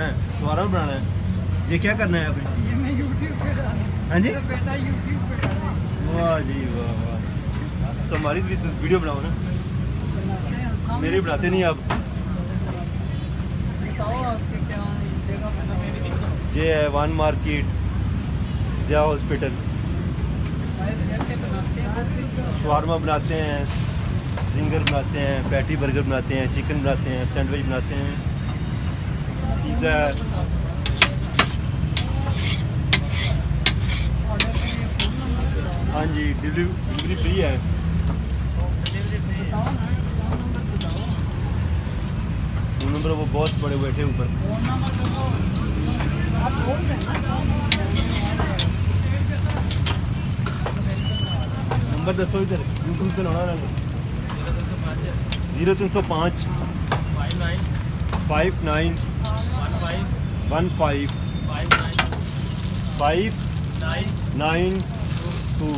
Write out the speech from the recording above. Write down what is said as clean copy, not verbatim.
बनाना है, शवारमा बनाना है। ये क्या करना है अभी? ये मैं YouTube पे डालूं। हाँ जी, मेरा बेटा YouTube पे डाले। वाह जी वाह वाह। तो हमारी भी तो वीडियो बनाओ ना। बनाते हैं सामने। मेरी बनाते नहीं आप। बताओ आपके क्या जगह बताओ। ये है वन मार्केट, जिया हॉस्पिटल। कैसे बनाते हैं? शवारमा बनाते हैं, जिंगर बनाते हैं, पैटी बर्गर बनाते हैं, चिकन बनाते हैं, सैंडविच बनाते हैं, पिज़्ज़ा। ऑर्डर के लिए फोन नंबर बताओ। हाँ जी, डिलीवरी फ्री है। बताओ ना, फोन नंबर बताओ। फोन नंबर वो बहुत बड़े बैठे ऊपर। फोन नंबर बताओ। आप बोल देना। नंबर दसो इधर यूट्यूब पे लाना रहा। 0305 59 15 592।